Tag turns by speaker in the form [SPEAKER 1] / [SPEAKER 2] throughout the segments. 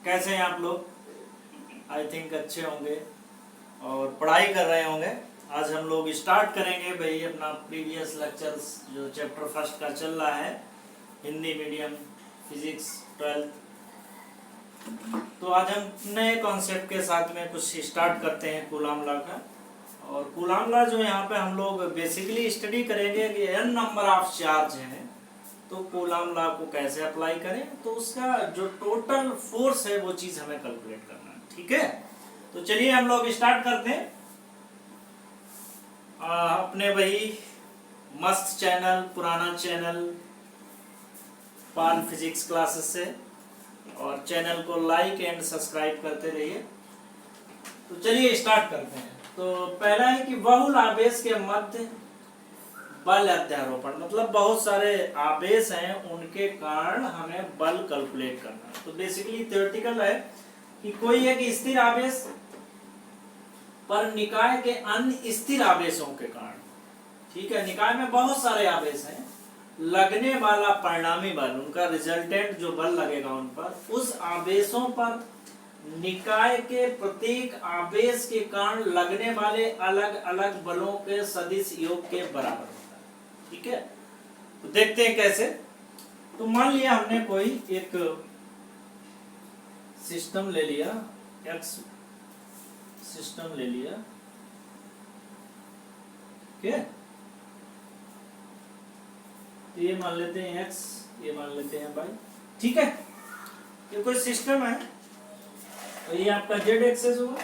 [SPEAKER 1] कैसे हैं आप लोग? आई थिंक अच्छे होंगे और पढ़ाई कर रहे होंगे। आज हम लोग स्टार्ट करेंगे भाई अपना प्रीवियस लेक्चर्स जो चैप्टर फर्स्ट का चल रहा है, हिंदी मीडियम फिजिक्स 12th। तो आज हम नए कॉन्सेप्ट के साथ में कुछ स्टार्ट करते हैं कूलाम लॉ का। और कूलाम लॉ जो यहाँ पे हम लोग बेसिकली स्टडी करेंगे कि n नंबर ऑफ चार्ज हैं तो कूलाम लॉ को कैसे अप्लाई करें, तो उसका जो टोटल फोर्स है वो चीज हमें कैलकुलेट करना है। ठीक है, तो चलिए हम लोग स्टार्ट करते हैं अपने वही मस्त चैनल, पुराना चैनल पाल फिजिक्स क्लासेस से, और चैनल को लाइक एंड सब्सक्राइब करते रहिए। तो चलिए स्टार्ट करते हैं। तो पहला है कि बहुल आवेश के मध्य बल अध्यारोपण, मतलब बहुत सारे आवेश हैं उनके कारण हमें बल कैलकुलेट करना है। तो बेसिकली थ्योरेटिकल है कि कोई एक स्थिर आवेश पर निकाय के अन्य स्थिर आवेशों के कारण, ठीक है, निकाय में बहुत सारे आवेश हैं, लगने वाला परिणामी बल, उनका रिजल्टेंट जो बल लगेगा उन पर, उस आवेशों पर निकाय के प्रत्येक आवेश के कारण लगने वाले अलग अलग बलों के सदिश योग के बराबर होता है। ठीक है, तो देखते हैं कैसे। तो मान लिया हमने कोई एक सिस्टम ले लिया, एक्स सिस्टम ले लिया, ठीक है, तो ये मान लेते हैं x, ये मान लेते हैं y। ठीक है, ये कोई सिस्टम है, तो ये आपका z एक्सेस होगा,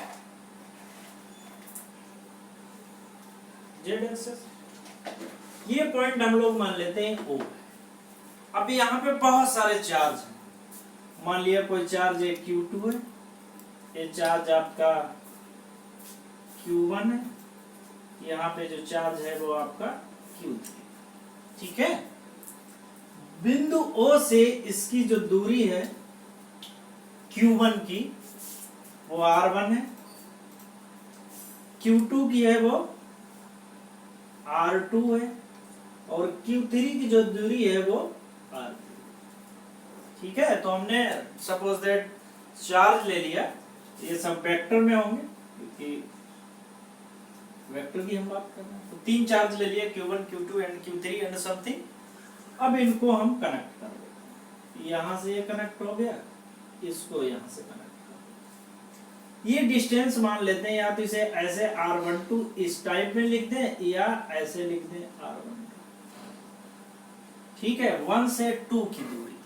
[SPEAKER 1] z एक्सेस। ये पॉइंट हम लोग मान लेते हैं O। अब यहाँ पे बहुत सारे चार्ज हैं, मान लिया कोई चार्ज है Q2 है, ये चार्ज आपका Q1 है, यहाँ पे जो चार्ज है वो आपका Q3। ठीक है, बिंदु O से इसकी जो दूरी है Q1 की वो R1 है, Q2 की है वो R2 है, और Q3 की जो दूरी है वो R3। ठीक है, तो हमने सपोज दैट चार्ज ले लिया, ये सब वेक्टर में होंगे क्योंकि वेक्टर की हम बात कर रहे हैं। तो तीन चार्ज ले लिया, Q1, Q2 and Q3 and something. अब इनको हम कनेक्ट कर देते हैं, यहां से ये कनेक्ट हो गया, इसको यहां से कनेक्ट कर देते। ये डिस्टेंस मान लेते हैं, या तो इसे ऐसे R12 इस टाइप में लिख दें या ऐसे लिख दें R12। ठीक है, 1 से 2 की दूरी,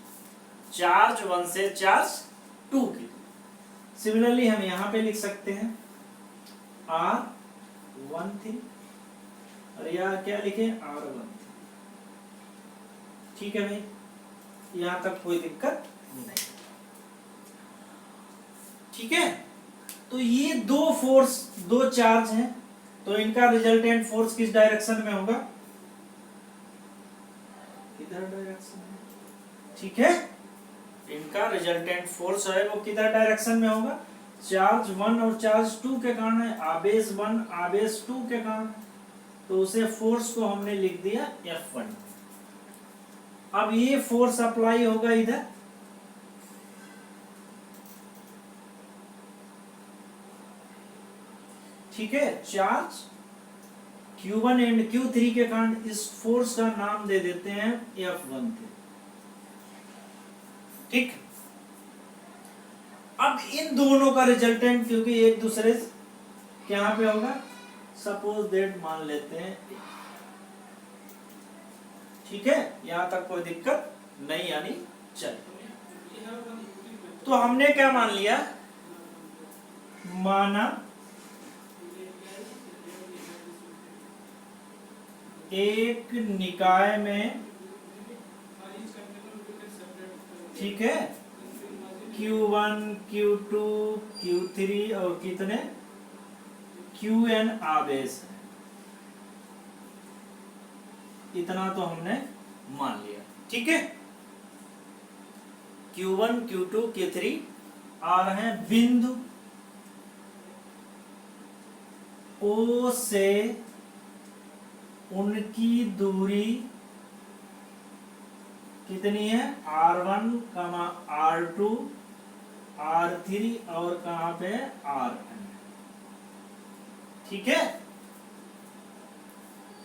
[SPEAKER 1] चार्ज 1 से चार्ज 2 की दूरी। सिमिलरली हम यहां पे लिख सकते हैं R13, और यहां क्या लिखे R13। ठीक है भाई, यहां तक कोई दिक्कत नहीं। ठीक है, तो ये दो फोर्स, दो चार्ज हैं, तो इनका रिजल्टेंट फोर्स किस डायरेक्शन में होगा? किधर डायरेक्शन में? ठीक है, इनका रिजल्टेंट फोर्स है वो किधर डायरेक्शन में होगा? चार्ज 1 और चार्ज 2 के कारण है, आवेश 1 आवेश 2 के कारण, तो उसे फोर्स को हमने लिख दिया F1। अब ये फोर्स अप्लाई होगा इधर, ठीक है, चार्ज Q1 एंड Q3 के कारण इस फोर्स का नाम दे देते हैं F1 थे। ठीक, अब इन दोनों का रिजल्टेंट क्योंकि एक दूसरे क्या पे होगा, सपोज दैट मान लेते हैं, ठीक है, यहां तक कोई दिक्कत नहीं, यानी चल। तो हमने क्या मान लिया, माना एक निकाय में, ठीक है, Q1, Q2, Q3 और कितने Qn आवेश है, इतना तो हमने मान लिया। ठीक है, Q1, Q2, Q3 आ रहे हैं बिंदु O से उनकी दूरी कितनी है, R1, R2, R3 और कहां पे Rn। ठीक है,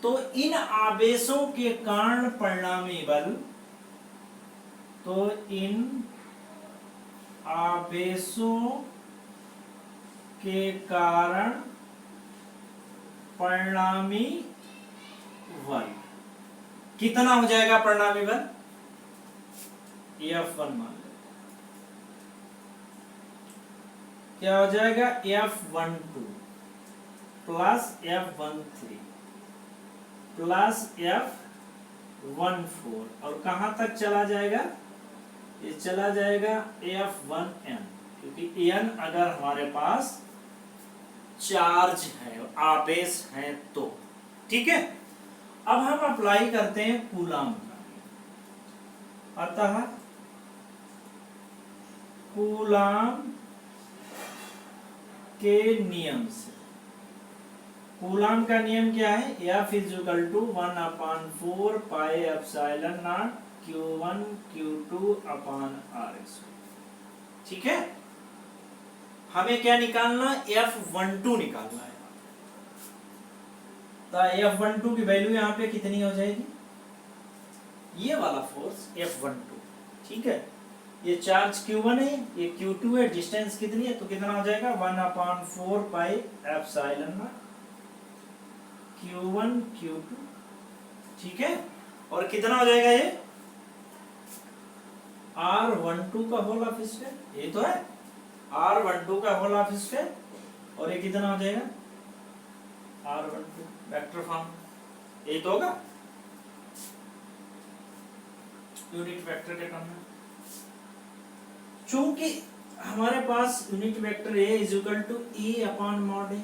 [SPEAKER 1] तो इन आवेशों के कारण परिणामी बल, तो इन आवेशों के कारण परिणामी बल कितना हो जाएगा? परिणामी बल F1 मान लेते, क्या हो जाएगा? F12 plus F13 plus F14, और कहां तक चला जाएगा? ये चला जाएगा F1n, क्योंकि n अगर हमारे पास चार्ज है, आवेश है तो। ठीक है, अब हम अप्लाई करते हैं कूलाम का। अतः कूलाम के नियम से, कूलाम का नियम क्या है? F = 1/4 pi epsilon not Q1 Q2 upon R²। ठीक है, हमें क्या निकालना? F12 निकालना है। तो F12 की वैल्यू यहाँ पे कितनी हो जाएगी? ये वाला फोर्स F12। ठीक है, ये चार्ज Q1 है, ये Q2 है, डिस्टेंस कितनी है? तो कितना हो जाएगा? 1/4 pi epsilon not Q1 Q2। ठीक है, और कितना हो जाएगा ये? R12 का होल ऑफ स्क्वायर, ये तो है R12 का होल ऑफ स्क्वायर, और ये कितना हो जाएगा? R12 वेक्टर फॉर्म, यही तो होगा यूनिट वेक्टर के टर्म में। चूंकि हमारे पास unit vector A = E upon mod A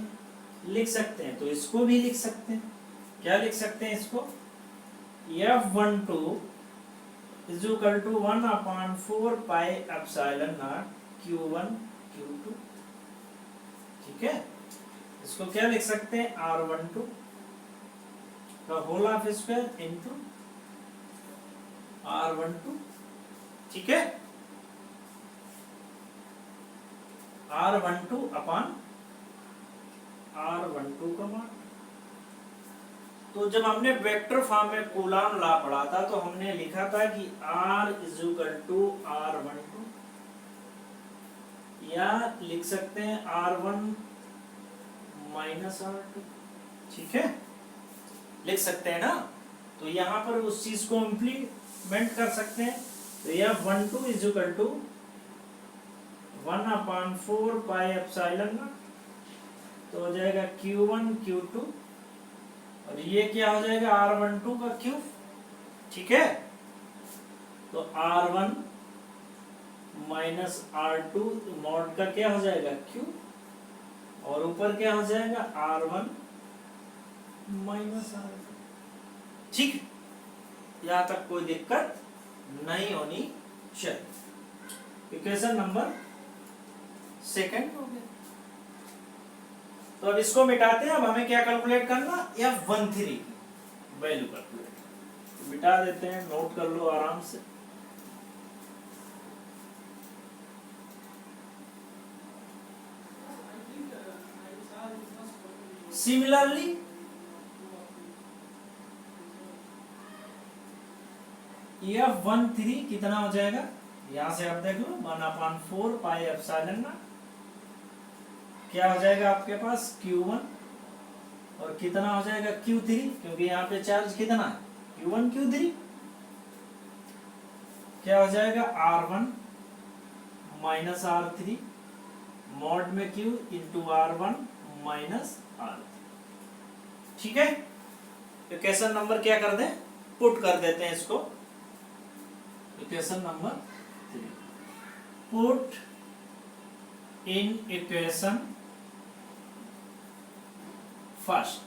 [SPEAKER 1] लिख सकते हैं, तो इसको भी लिख सकते हैं। क्या लिख सकते हैं इसको? F12 = 1/4 pi epsilon not Q1 Q2। ठीक है, इसको क्या लिख सकते हैं? R12 का whole of square into R12। ठीक है, R12 अपॉन R12 का मान। तो जब हमने वेक्टर फॉर्म में कूलाम लॉ पढ़ा था, तो हमने लिखा था कि R = R12, या लिख सकते हैं R1 - R2। ठीक है, लिख सकते हैं ना। तो यहां पर उस चीज को इम्प्लीमेंट कर सकते हैं। तो F12 = 1/4 पाई एप्सिलॉन नॉट, तो हो जाएगा Q1 Q2, और ये क्या हो जाएगा? R12 का क्यूब। ठीक है, तो R1 - R2 मॉड का क्या हो जाएगा? क्यूब, और ऊपर क्या हो जाएगा? R1 - R2। ठीक, यहां तक कोई दिक्कत नहीं होनी चाहिए। इक्वेशन नंबर 2 हो गया। तो अब इसको मिटाते हैं। अब हमें क्या कैलकुलेट करना? F13 की वैल्यू कैलकुलेट। मिटा देते हैं, नोट कर लो आराम से। सिमिलरली F13 कितना हो जाएगा? यहां से आप देख लो, 1/4 पाई एप्सिलॉन नॉट, क्या हो जाएगा आपके पास? Q1, और कितना हो जाएगा? Q3, क्योंकि यहाँ पे चार्ज कितना है? Q1 Q3, क्या हो जाएगा? R1 - R3 मॉड में Q इंटू R1 - R3। ठीक है, इक्वेशन नंबर क्या कर दें? पुट कर देते हैं इसको। Equation number 3, put in equation first.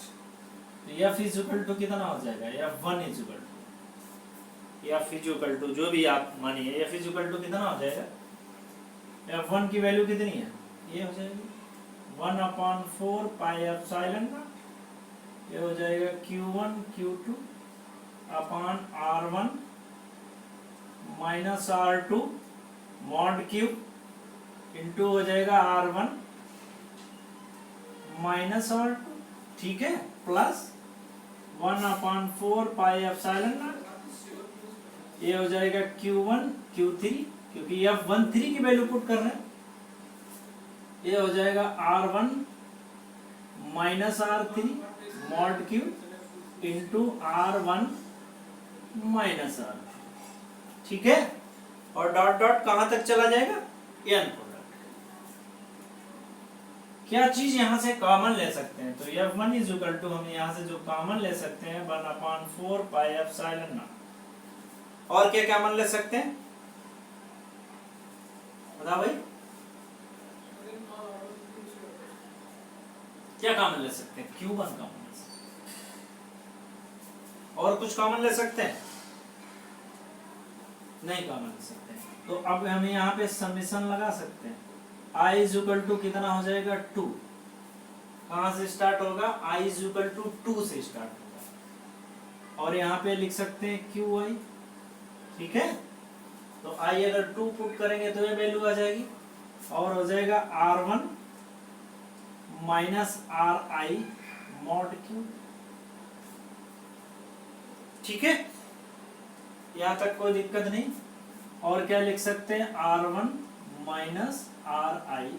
[SPEAKER 1] F = कितना हो जाएगा? F1 = जो भी आप मानिए, F = कितना हो जाएगा? F1 की वैल्यू कितनी है? ये हो जाएगी 1/4 पाई एप्सिलॉन नॉट, ये हो जाएगा Q1 Q2 upon R1 - R2 mod cube into हो जाएगा R1 माइनस R2, ठीक है, प्लस 1/4 पाई एप्सिलॉन नॉट, ये हो जाएगा Q1 Q3, क्योंकि F13 की वैल्यू पुट कर रहे हैं, ये हो जाएगा R1 minus R3 mod Q into R1 minus R, ठीक है, और डॉट डॉट कहां तक चला जाएगा, n प्रोडक्ट। क्या चीज यहां से कॉमन ले सकते हैं, तो F1 इज इक्वल टू हम यहां से जो कॉमन ले सकते हैं 1/4 पाई एप्सिलॉन नॉट, और क्या कॉमन ले सकते हैं बताओ भाई, क्या कॉमन ले सकते हैं, Q1 कॉमन ले सकते हैं, और कुछ कॉमन ले सकते हैं, नहीं कॉमन ले सकते हैं। तो अब हम यहाँ पे समेशन लगा सकते हैं, I इज इक्वल टू कितना हो जाएगा 2, कहां से स्टार्ट होगा, I इज इक्वल टू 2 से स्टार्ट होगा, और यहाँ पे लिख सकते हैं QI, ठीक है, तो I अगर 2 पुट करेंगे तो ये वैल्यू आ जाएगी, और हो जाएगा R1 minus RI mod Q, ठीक है, यहां तक कोई दिक्कत नहीं। और क्या लिख सकते हैं, R1 माइनस RI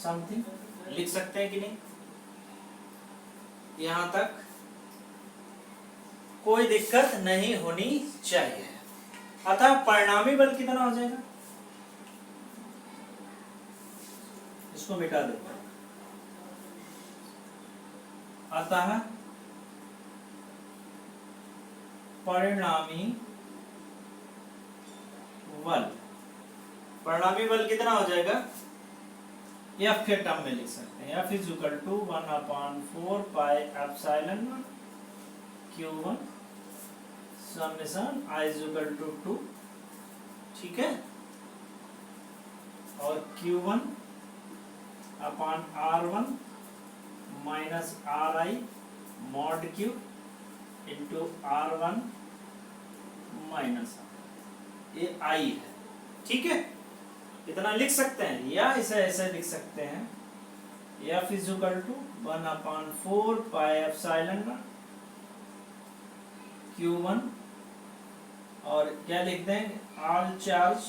[SPEAKER 1] समथिंग लिख सकते हैं कि नहीं, यहां तक कोई दिक्कत नहीं होनी चाहिए। अतः परिणामी बल कितना हो जाएगा, इसको मिटा देते हैं, अतः परिणामी बल, परिणामी बल कितना हो जाएगा, F के टर्म में लिख सकते हैं, F is equal to 1/4 pi epsilon not Q1 summation I is equal to 2, ठीक है, और Q1 upon R1 minus RI mod Q into R1 minus, ये I है, ठीक है, इतना लिख सकते हैं, या इसे ऐसे लिख सकते हैं, F is equal to 1/4 pi epsilon not Q1, और क्या लिख देंगे, ऑल चार्ज,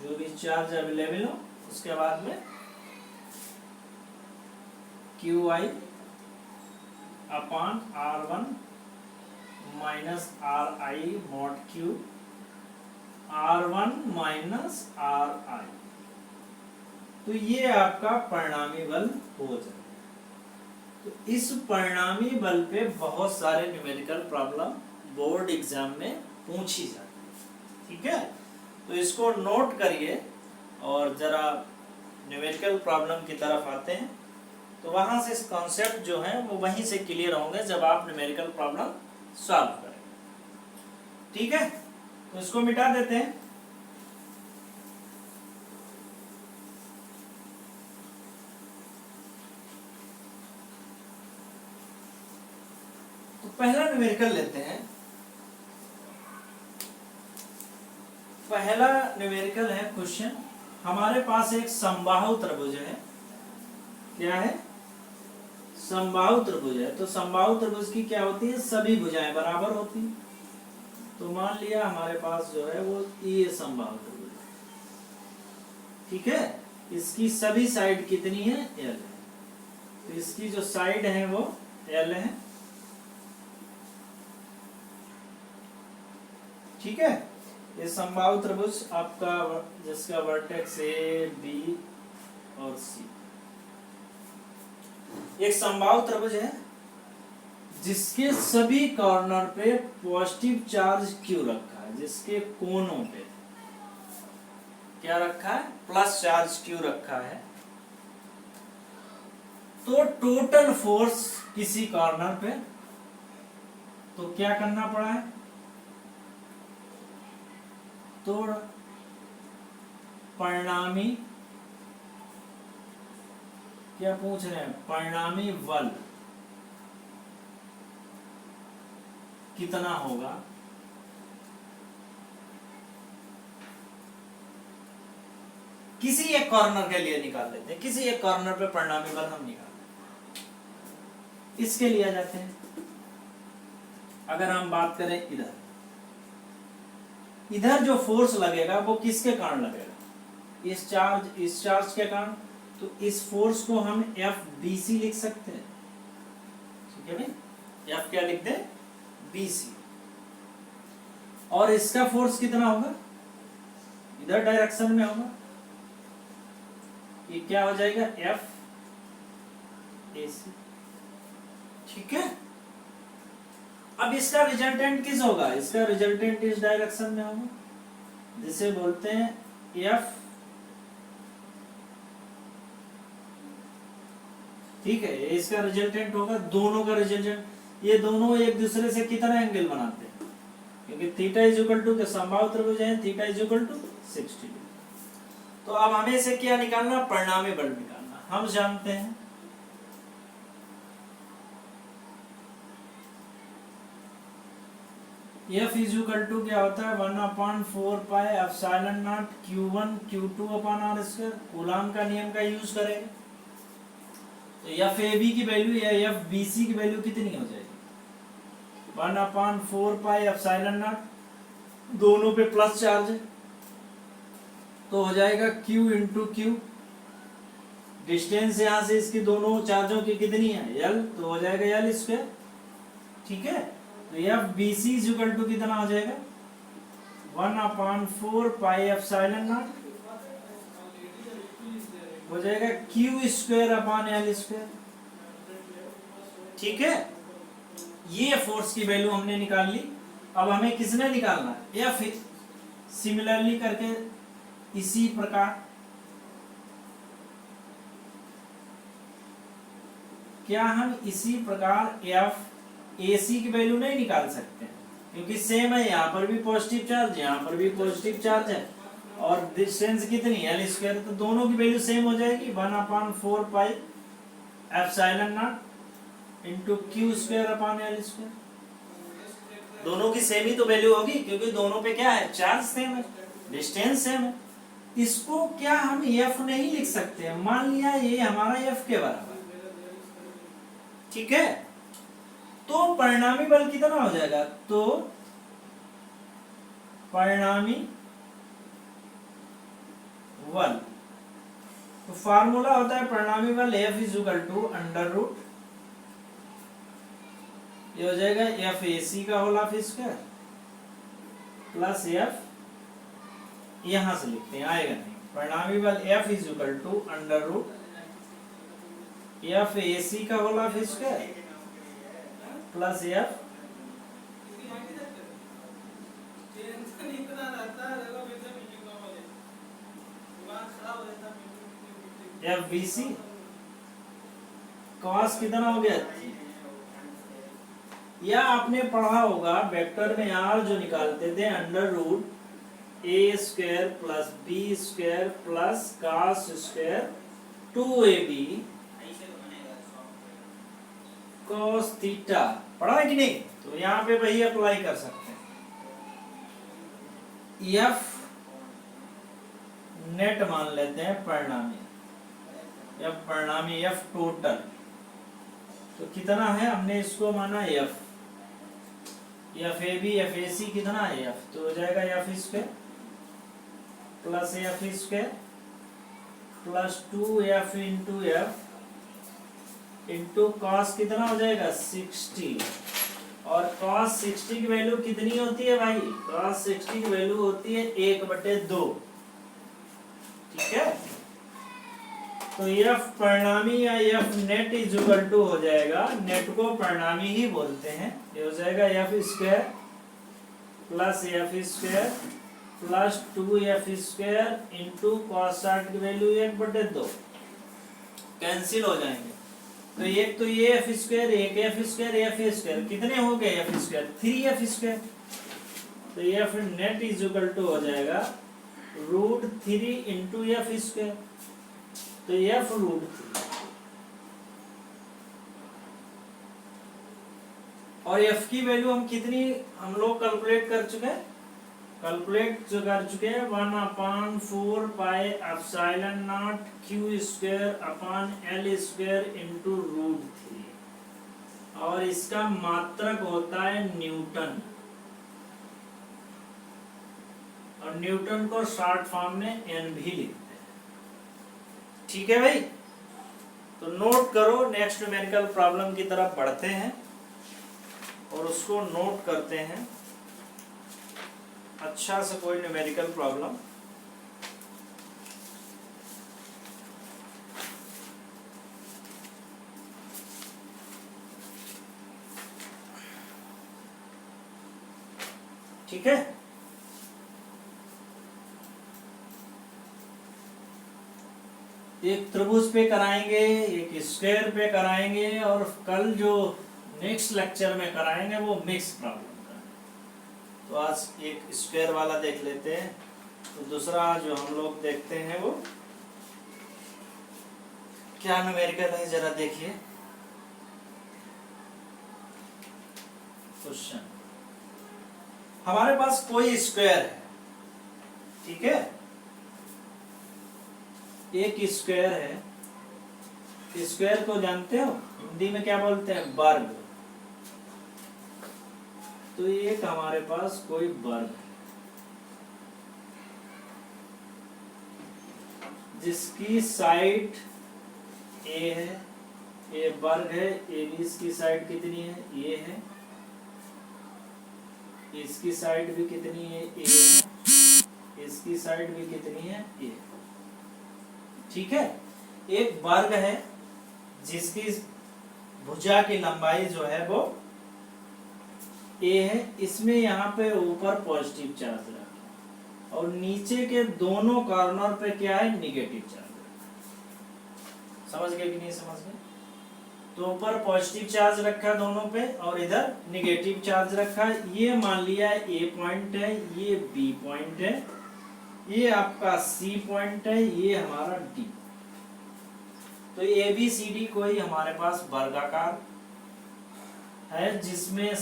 [SPEAKER 1] जो भी चार्ज अवेलेबल हो, उसके बाद में QI upon R1 minus RI mod Q, R1 minus RI, तो ये आपका परिणामी बल हो जाएगा। तो इस परिणामी बल पे बहुत सारे न्यूमेरिकल प्रॉब्लम बोर्ड एग्जाम में पूछी जाती है, ठीक है, तो इसको नोट करिए, और जरा न्यूमेरिकल प्रॉब्लम की तरफ आते हैं, तो वहां से कॉन्सेप्ट जो है वो वहीं से क्लियर होंगे जब आप न्यूमेरिकल प्रॉब्लम सॉल्व करेंगे, ठीक है, तो इसको मिटा देते हैं। तो पहला न्यूमेरिकल लेते हैं, पहला न्यूमेरिकल है क्वेश्चन, हमारे पास एक समबाहु त्रिभुज है, क्या है, समबाहु त्रिभुज है, तो समबाहु त्रिभुज की क्या होती है, सभी भुजाएं बराबर होती हैं, तो मान लिया हमारे पास जो है वो ये समबाहु त्रिभुज, ठीक है, इसकी सभी साइड कितनी है, L है, तो इसकी जो साइड है वो L है, ठीक है, ये समबाहु त्रिभुज आपका जिसका वर्टेक्स A B और C, एक समबाहु त्रिभुज है जिसके सभी कॉर्नर पे पॉजिटिव चार्ज Q रखा है, जिसके कोनों पे क्या रखा है, प्लस चार्ज Q रखा है, तो टोटल फोर्स किसी कॉर्नर पे, तो क्या करना पड़ा है, तो परिणामी, क्या पूछ रहे हैं, परिणामी बल कितना होगा, किसी एक कॉर्नर के लिए निकाल लेते हैं, किसी एक कॉर्नर पे परिणामी बल हम निकाल इसके लिए आ जाते हैं। अगर हम बात करें इधर, इधर जो फोर्स लगेगा वो किसके कारण लगेगा? इस चार्ज के कारण। तो इस फोर्स को हम FBC लिख सकते हैं, ठीक है भाई। F क्या लिखते हैं? BC। और इसका फोर्स कितना होगा? इधर डायरेक्शन में होगा, ये क्या हो जाएगा? FAC, ठीक है। अब इसका रिजल्टेंट किस होगा? इसका रिजल्टेंट इस डायरेक्शन में होगा, जिसे बोलते हैं F, ठीक है। इसका रिजल्टेंट होगा, दोनों का रिजल्टेंट। ये दोनों एक दूसरे से कितना एंगल बनाते हैं? क्योंकि थीटा इज इक्वल टू के समबाहु त्रिभुज है, theta is equal to 60 degree. तो अब हमें से क्या निकालना? परिणामी बल निकालना। हम जानते हैं F इज इक्वल टू क्या होता है? 1/4 pi epsilon not Q1 Q2 upon R square. Coulomb का नियम का यूज करेंगे तो FAB की वैल्यू या FBC की वैल्यू कितनी हो जाएगी? 1/4 पाई एप्सिलॉन नॉट, दोनों पे प्लस चार्ज है तो हो जाएगा Q इंटू Q। डिस्टेंस यहां से इसकी दोनों चार्जों की कितनी है? L, तो हो जाएगा L स्क्वायर, ठीक है। तो FBC इज इक्वल टू कितना हो जाएगा? 1/4 पाई एप्सिलॉन नॉट हो जाएगा Q square upon L square, ठीक है। ये फोर्स की वैल्यू हमने निकाल ली। अब हमें किसने निकालना है? F। सिमिलरली करके इसी प्रकार क्या हम इसी प्रकार FAC की वैल्यू नहीं निकाल सकते हैं? क्योंकि सेम है, यहाँ पर भी पॉजिटिव चार्ज, यहाँ पर भी पॉजिटिव चार्ज है और डिस्टेंस कितनी है? L square. तो दोनों की वैल्यू सेम हो जाएगी, 1/4 pi epsilon not into Q square upon L square. दोनों की सेम ही तो वैल्यू होगी, क्योंकि दोनों पे क्या है? चार्ज सेम है, डिस्टेंस सेम है। इसको क्या हम F नहीं लिख सकते हैं? मान लिया ये हमारा F के बराबर, ठीक है। तो परिणामी बल कितना हो जाएगा? तो परिणामी बल, तो फार्मूला होता है परिणामी बल F is equal to under root, ये हो जाएगा FAC का whole half square plus F, यहां से लिखते हैं, आएगा नहीं। परिणामी बल F is equal to under root FAC का whole half square plus F FBC। Cos कितना हो गया? या आपने पढ़ा होगा वेक्टर में R जो निकालते थे under root A square plus B square plus cos square 2AB cos theta, पढ़ा है कि नहीं? तो यहाँ पे वही अप्लाई कर सकते हैं। F नेट मान लेते हैं परिणामी, F परिणामी, F टोटल तो कितना है? हमने इसको माना F, FAB FAC कितना है? F, तो हो जाएगा F square plus F square plus 2F into F into cos कितना हो जाएगा? 60। और cos 60 की वैल्यू कितनी होती है भाई? cos 60 की वैल्यू होती है 1/2, ठीक है। तो F परिणामी या F net is equal to हो जाएगा, नेट को परिणामी ही बोलते हैं, ये हो जाएगा F square plus F square plus 2F square into cos 60 की वैल्यू 1/2, कैंसिल हो जाएंगे। तो एक तो ये F स्क्वायर, एक F स्क्वायर, F स्क्वायर कितने हो गए? F square 3F square. तो F net is equal to हो जाएगा √3 इंटू F स्क्वायर, तो F √3। और F की वैल्यू हम कितनी हम लोग कैलकुलेट कर चुके हैं? कैलकुलेट जो कर चुके हैं 1/4 pi epsilon not Q square upon L square into √3 और इसका मात्रक होता है न्यूटन और न्यूटन को शॉर्ट फॉर्म में एन भी लिखते हैं। ठीक है भाई, तो नोट करो। नेक्स्ट न्यूमेरिकल प्रॉब्लम की तरफ बढ़ते हैं और उसको नोट करते हैं अच्छा से कोई न्यूमेरिकल प्रॉब्लम। ठीक है, एक त्रिभुज पे कराएंगे, एक स्क्वायर पे कराएंगे और कल जो नेक्स्ट लेक्चर में कराएंगे वो मिक्स प्रॉब्लम का। तो आज एक स्क्वायर वाला देख लेते हैं, तो दूसरा जो हम लोग देखते हैं वो क्या न्यूमेरिकल है जरा देखिए। क्वेश्चन, हमारे पास कोई स्क्वायर है, ठीक है, एक स्क्वायर है। स्क्वायर को जानते हो हिंदी में क्या बोलते हैं? वर्ग। तो एक हमारे पास कोई वर्ग है जिसकी साइड ए है, ए वर्ग है, ए भी इसकी साइड कितनी है? ए है, इसकी साइड भी कितनी है? ए है, इसकी साइड भी कितनी है? ए। ठीक है, एक वर्ग है जिसकी भुजा की लंबाई जो है वो ए है, इसमें यहाँ पे ऊपर पॉजिटिव चार्ज रखा और नीचे के दोनों कॉर्नर पे क्या है? निगेटिव चार्ज रखा। समझ गए कि नहीं समझ गए? तो ऊपर पॉजिटिव चार्ज रखा दोनों पे और इधर निगेटिव चार्ज रखा। ये मान लिया ए पॉइंट है, ये बी पॉइंट है, ये आपका सी पॉइंट है, ये हमारा डी। तो ए बी सी डी कोई हमारे पास वर्गाकार है जिसमें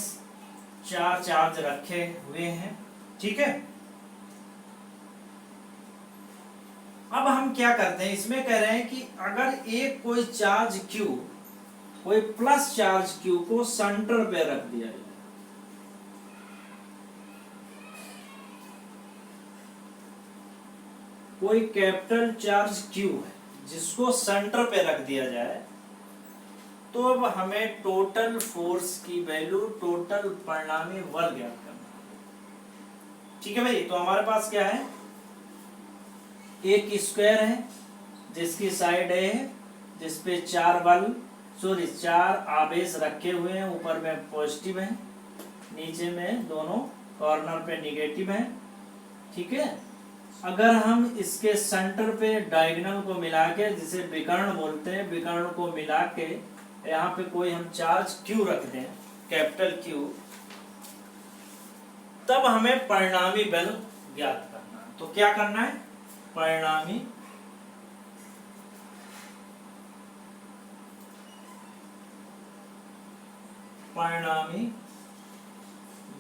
[SPEAKER 1] 4 चार्ज रखे हुए हैं। ठीक है, अब हम क्या करते हैं, इसमें कह रहे हैं कि अगर एक कोई चार्ज Q, कोई प्लस चार्ज Q को सेंटर पे रख दिया जाए, कोई कैपिटल चार्ज Q है जिसको सेंटर पे रख दिया जाए, तो अब हमें टोटल फोर्स की वैल्यू, टोटल परिणामी बल ज्ञात करना है। ठीक है भाई, तो हमारे पास क्या है? एक स्क्वायर है जिसकी साइड ए है, जिसपे 4 आवेश रखे हुए हैं, ऊपर में पॉजिटिव है, नीचे में दोनों कॉर्नर पे निगेटिव है। ठीक है, अगर हम इसके सेंटर पे डायगोनल को मिला के, जिसे विकर्ण बोलते हैं, विकर्ण को मिला के यहाँ पे कोई हम चार्ज Q रख दें, कैपिटल Q, तब हमें परिणामी बल ज्ञात करना है। तो क्या करना है? परिणामी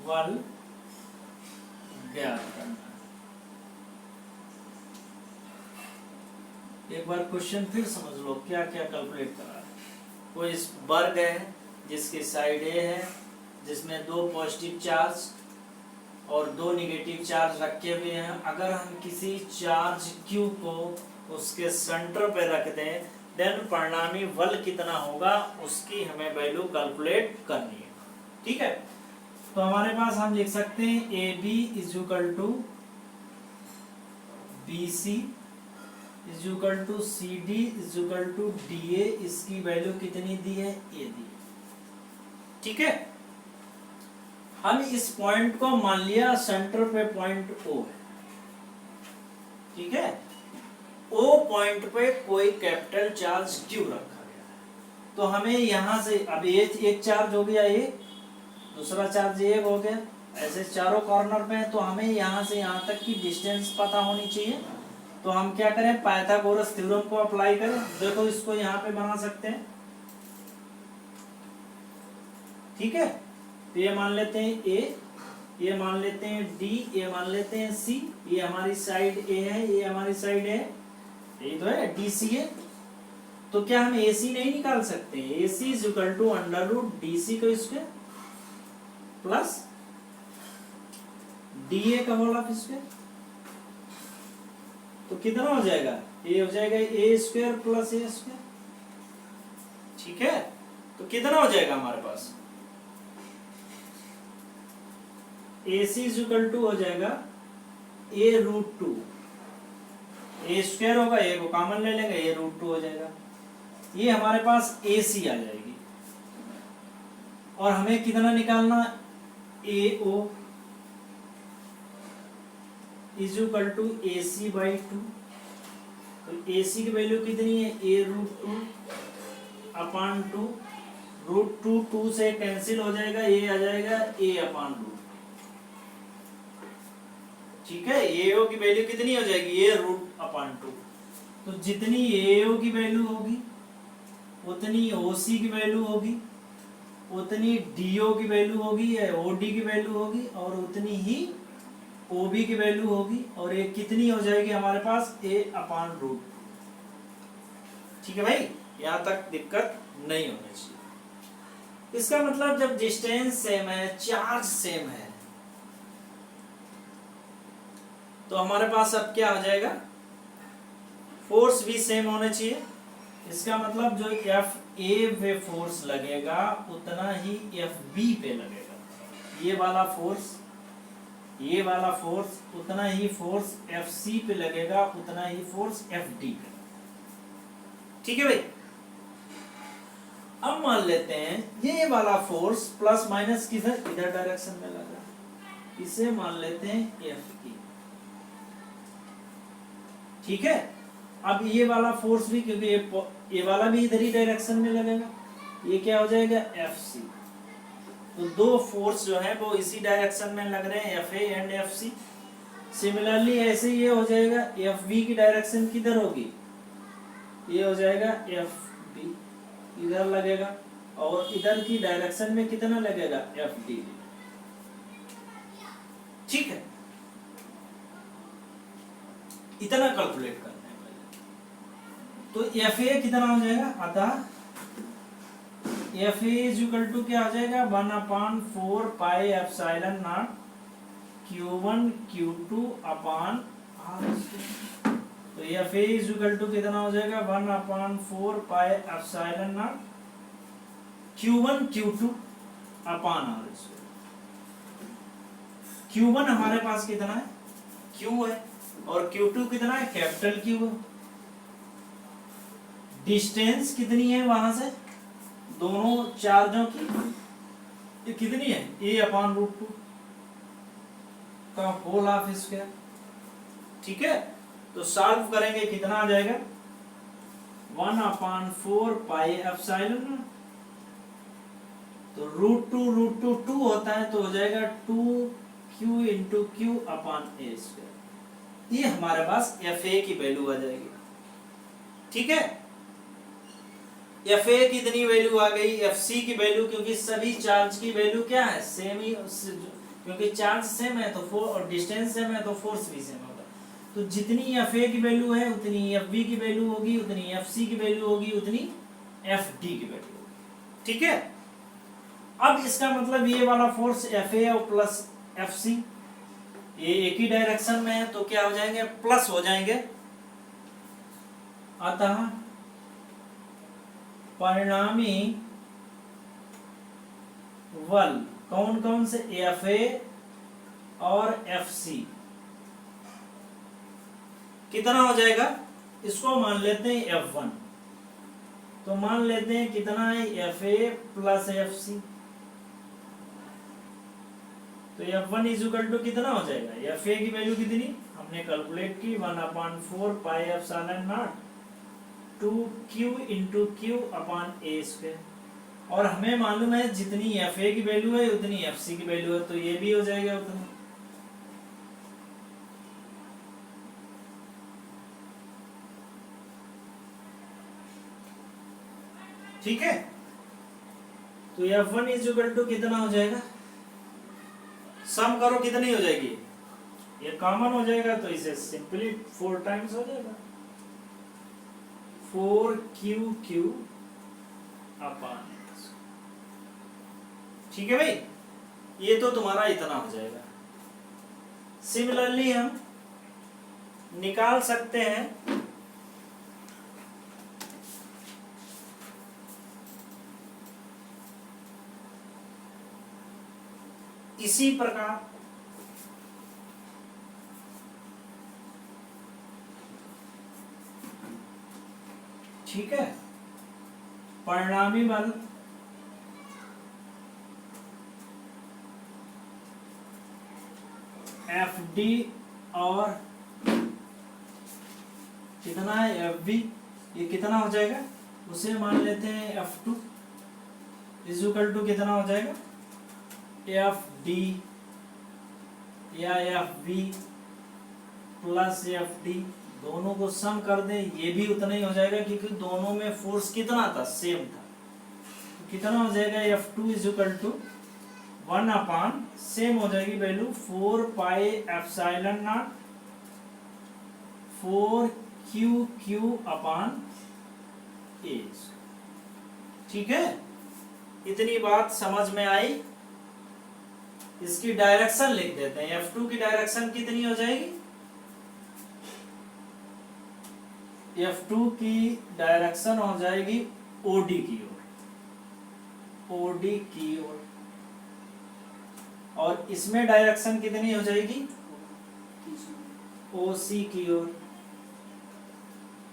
[SPEAKER 1] बल ज्ञात करना है। एक बार क्वेश्चन फिर समझ लो क्या क्या कैलकुलेट करा है। कोई इस वर्ग है जिसकी साइड ए है, जिसमें 2 पॉजिटिव चार्ज और 2 निगेटिव चार्ज रखे हुए हैं। अगर हम किसी चार्ज Q को उसके सेंटर पे रख दें, देन परिणामी बल कितना होगा उसकी हमें वैल्यू कैलकुलेट करनी है। ठीक है, तो हमारे पास हम लिख सकते हैं A B is equal to B C is equal to C D is equal to D A. इसकी वैल्यू कितनी दी है? ए दी। ठीक है, हम इस पॉइंट को मान लिया सेंटर पे पॉइंट O है। ठीक है, O पॉइंट पे कोई कैपिटल चार्ज Q रखा गया है, तो हमें यहां से अब एक चार्ज हो गया, एक दूसरा चार्ज एक हो गया, ऐसे चारों कॉर्नर पे है, तो हमें यहां से यहां तक की डिस्टेंस पता होनी चाहिए। तो हम क्या करें? पाइथागोरस थ्योरम को अप्लाई करें। देखो इसको यहां पे बना सकते हैं। ठीक है, तो ये मान लेते हैं A ये मान लेते हैं डी, ये मान लेते हैं सी, ये हमारी साइड ए है, ये हमारी साइड है, यही तो है डी सी है। तो क्या हम ए सी नहीं निकाल सकते? A C is equal to under root D C का स्क्वायर प्लस डी ए का होल ऑफ स्क्वायर। तो कितना हो जाएगा? ये हो जाएगा ए स्क्वायर प्लस ए स्क्वायर। ठीक है, तो कितना हो जाएगा हमारे पास? ए सी इज इक्वल टू हो जाएगा ए रूट टू, ए स्क्वायर होगा, ए को कॉमन ले लेंगे, ए रूट टू हो जाएगा। ये हमारे पास ए सी आ जाएगी। और हमें कितना निकालना? A O is equal to A C by two. तो ए सी की वैल्यू कितनी है? A root two upon two, root two two से कैंसिल हो जाएगा, ये आ जाएगा ए अपान रूट। ठीक है, ए ओ की वैल्यू कितनी हो जाएगी? ए रूट अपान टू। तो जितनी ए ओ की वैल्यू होगी उतनी ओ सी की वैल्यू होगी, उतनी डी ओ की वैल्यू होगी या ओ डी की वैल्यू होगी, और उतनी ही ओ बी की वैल्यू होगी। और ये कितनी हो जाएगी हमारे पास? ए अपान रूट। ठीक है भाई, यहां तक दिक्कत नहीं होनी चाहिए। इसका मतलब जब डिस्टेंस सेम है, चार्ज सेम है, तो हमारे पास अब क्या हो जाएगा? फोर्स भी सेम होने चाहिए। इसका मतलब जो एफ ए पे फोर्स लगेगा उतना ही एफ बी पे लगेगा। ये वाला फोर्स उतना ही फोर्स एफ सी पे लगेगा, उतना ही फोर्स एफ डी पे। ठीक है भाई, अब मान लेते हैं ये वाला फोर्स प्लस माइनस किधर? इधर डायरेक्शन में लगा, इसे मान लेते हैं एफ ई। ठीक है, अब ये वाला फोर्स भी, क्योंकि ये वाला भी इधर ही डायरेक्शन में लगेगा, ये क्या हो जाएगा? F C. तो दो फोर्स जो है वो इसी डायरेक्शन में लग रहे हैं, F A and F C. Similarly ऐसे ये हो जाएगा, एफ बी की डायरेक्शन किधर होगी? ये हो जाएगा एफ बी, इधर लगेगा, और इधर की डायरेक्शन में कितना लगेगा? F D. ठीक है, इतना कैलकुलेट करना है पहले। तो एफ ए कितना हो जाएगा? अतः F A is equal to क्या हो जाएगा? 1/4 pi epsilon not Q1 Q2 upon R। तो F A is equal to कितना हो जाएगा? 1/4 pi epsilon not Q1 Q2 upon R। Q1 हमारे पास कितना है? Q है, और Q2 कितना है? कैपिटल Q है। डिस्टेंस कितनी है वहां से दोनों चार्जों की? ये कितनी है? ए अपान रूट टू का होल ऑफ स्क्वायर। ठीक है, तो सॉल्व करेंगे, कितना आ जाएगा? 1/4 पाई एप्सिलॉन। तो रूट टू टू होता है, तो हो जाएगा 2Q इंटू Q अपान ए स्क्वायर। ये हमारे पास एफ ए की वैल्यू आ जाएगी। ठीक है, एफ ए की इतनी वैल्यू आ गई, एफ सी की वैल्यू, क्योंकि सभी चार्ज की वैल्यू क्या है? सेम ही, क्योंकि चार्ज सेम है तो और डिस्टेंस सेम है तो फोर्स भी सेम होगा। तो जितनी एफ ए की वैल्यू है उतनी एफ बी की वैल्यू होगी, उतनी एफ सी की वैल्यू होगी, उतनी एफ डी की वैल्यू होगी। ठीक है, अब इसका मतलब ये वाला फोर्स एफ ए और प्लस एफ सी, ये एक ही डायरेक्शन में है, तो क्या हो जाएंगे? प्लस हो जाएंगे। अतः परिणामी बल कौन कौन से? एफ ए और एफ सी कितना हो जाएगा? इसको मान लेते हैं F1। तो मान लेते हैं कितना है? F A plus F C. तो F1 इज इक्वल टू कितना हो जाएगा? एफ ए की वैल्यू कितनी हमने कैलकुलेट की? 1/4 pi epsilon not 2Q into Q upon A square. और हमें मालूम है जितनी एफ ए की वैल्यू है उतनी एफ सी की वैल्यू है, तो ये भी हो जाएगा उतना। ठीक है, तो F1 इज इक्वल टू कितना हो जाएगा? सम करो कितनी हो जाएगी, ये कॉमन हो जाएगा तो इसे सिंपली 4 टाइम्स हो जाएगा, 4QQ अपॉन x। ठीक है भाई, ये तो तुम्हारा इतना हो जाएगा। सिमिलरली हम निकाल सकते हैं इसी प्रकार ठीक है, परिणामी बल FD और कितना है FB, ये कितना हो जाएगा, उसे मान लेते हैं F2 इज इक्वल टू कितना हो जाएगा, FD या FB प्लस FD, दोनों को सम कर दें, ये भी उतना ही हो जाएगा क्योंकि दोनों में फोर्स कितना था, सेम था। तो कितना हो जाएगा, F2 is equal to 1 upon same हो जाएगी value 4 pi epsilon not 4QQ upon A। ठीक है, इतनी बात समझ में आई। इसकी डायरेक्शन लिख देते हैं, F2 की डायरेक्शन कितनी हो जाएगी, F2 की डायरेक्शन हो जाएगी OD की ओर, OD की ओर, और इसमें डायरेक्शन कितनी हो जाएगी, OC की ओर।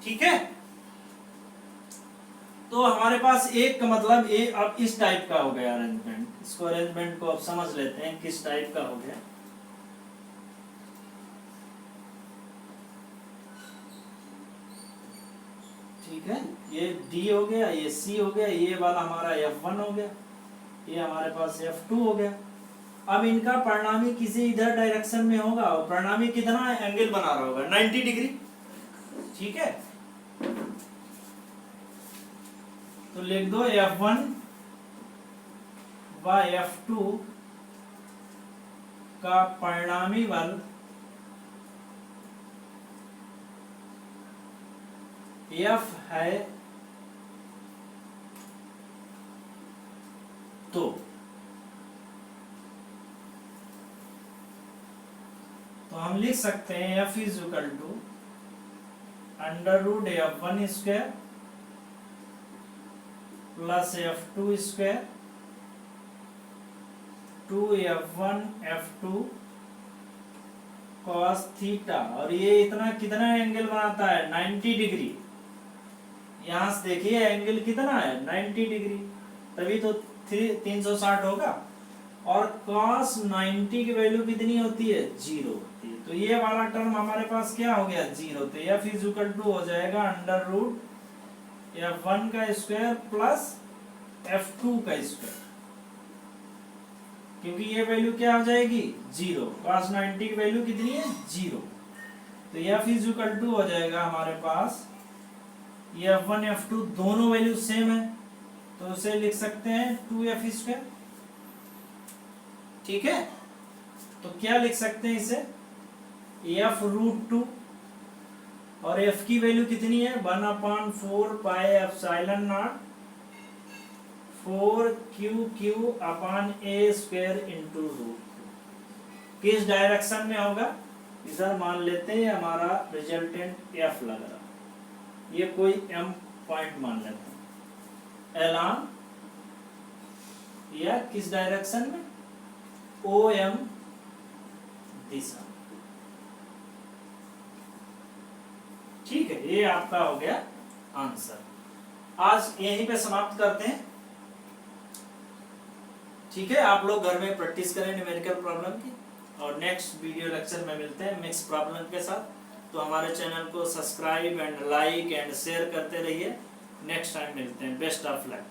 [SPEAKER 1] ठीक है, तो हमारे पास एक का मतलब ये अब इस टाइप का हो गया अरेंजमेंट। इसको अरेंजमेंट को अब समझ लेते हैं किस टाइप का हो गया। ठीक है, ये D हो गया, ये C हो गया, ये वाला हमारा F1 हो गया, ये हमारे पास F2 हो गया। अब इनका परिणामी किसी इधर डायरेक्शन में होगा और परिणामी कितना एंगल बना रहा होगा, 90 डिग्री। ठीक है, तो लिख दो F1 व F2 का परिणामी बल F है तो हम लिख सकते हैं F is equal to under root F1 square plus F2 square 2F1 F2 cos theta, और ये इतना कितना एंगल बनाता है, 90 डिग्री। यहां से देखिए एंगल कितना है, 90 डिग्री, तभी तो 360 होगा। और cos 90 की वैल्यू कितनी होती है, 0 होती है। तो ये वाला टर्म हमारे पास क्या हो गया, 0। तो F इज इक्वल टू हो जाएगा अंडर रूट F1 का स्क्वायर प्लस F2 का स्क्वायर, क्योंकि ये वैल्यू क्या हो जाएगी, 0। cos 90 की वैल्यू कितनी है, 0। तो F इज इक्वल टू हो जाएगा हमारे पास, ये F1 F2 दोनों वैल्यू सेम है तो उसे लिख सकते हैं 2F स्क्वायर। ठीक है, तो क्या लिख सकते हैं इसे, F रूट 2, और F की वैल्यू कितनी है, 1/4 pi epsilon not 4QQ upon A square into root. किस डायरेक्शन में होगा, इधर मान लेते हैं हमारा रिजल्टेंट F लग रहा, ये कोई M पॉइंट मान लेते हैं, एलॉन्ग या किस डायरेक्शन में, OM दिशा। ठीक है, ये आपका हो गया आंसर। आज यहीं पे समाप्त करते हैं। ठीक है, आप लोग घर में प्रैक्टिस करें न्यूमेरिकल प्रॉब्लम की, और नेक्स्ट वीडियो लेक्चर में मिलते हैं मिक्स प्रॉब्लम के साथ। तो हमारे चैनल को subscribe and like and share करते रहिए। नेक्स्ट टाइम मिलते हैं। Best of luck.